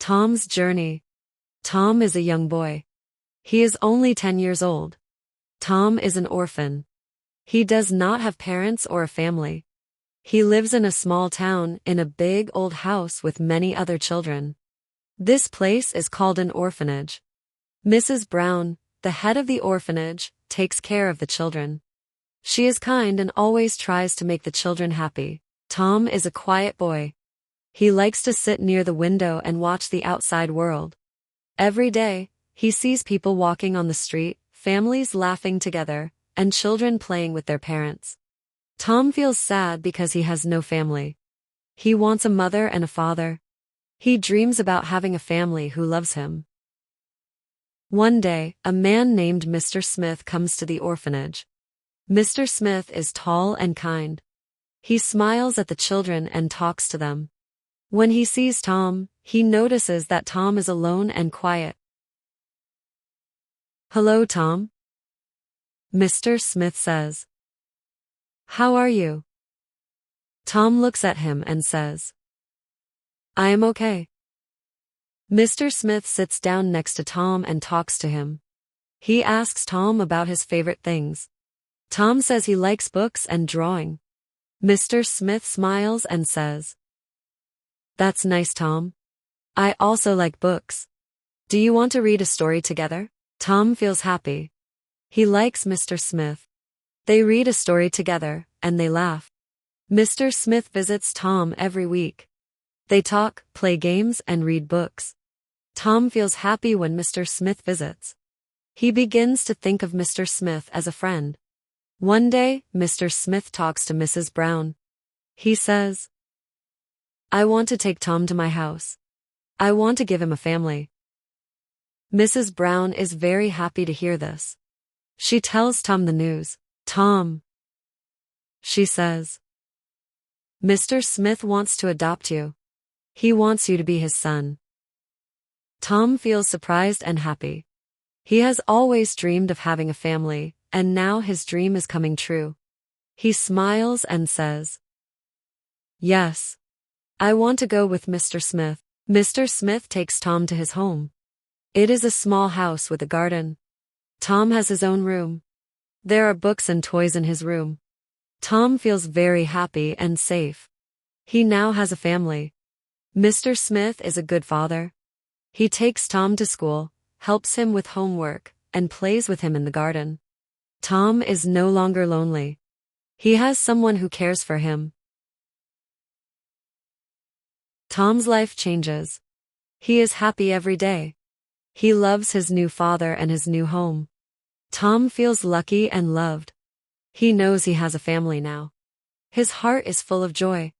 Tom's journey. Tom is a young boy. He is only 10 years old. Tom is an orphan. He does not have parents or a family. He lives in a small town in a big old house with many other children. This place is called an orphanage. Mrs. Brown, the head of the orphanage, takes care of the children. She is kind and always tries to make the children happy. Tom is a quiet boy. He likes to sit near the window and watch the outside world. Every day, he sees people walking on the street, families laughing together, and children playing with their parents. Tom feels sad because he has no family. He wants a mother and a father. He dreams about having a family who loves him. One day, a man named Mr. Smith comes to the orphanage. Mr. Smith is tall and kind. He smiles at the children and talks to them. When he sees Tom, he notices that Tom is alone and quiet. "Hello, Tom," Mr. Smith says. "How are you?" Tom looks at him and says, "I am okay." Mr. Smith sits down next to Tom and talks to him. He asks Tom about his favorite things. Tom says he likes books and drawing. Mr. Smith smiles and says, "That's nice, Tom. I also like books. Do you want to read a story together?" Tom feels happy. He likes Mr. Smith. They read a story together, and they laugh. Mr. Smith visits Tom every week. They talk, play games, and read books. Tom feels happy when Mr. Smith visits. He begins to think of Mr. Smith as a friend. One day, Mr. Smith talks to Mrs. Brown. He says, "I want to take Tom to my house. I want to give him a family." Mrs. Brown is very happy to hear this. She tells Tom the news. "Tom," she says, "Mr. Smith wants to adopt you. He wants you to be his son." Tom feels surprised and happy. He has always dreamed of having a family, and now his dream is coming true. He smiles and says, "Yes, I want to go with Mr. Smith." Mr. Smith takes Tom to his home. It is a small house with a garden. Tom has his own room. There are books and toys in his room. Tom feels very happy and safe. He now has a family. Mr. Smith is a good father. He takes Tom to school, helps him with homework, and plays with him in the garden. Tom is no longer lonely. He has someone who cares for him. Tom's life changes. He is happy every day. He loves his new father and his new home. Tom feels lucky and loved. He knows he has a family now. His heart is full of joy.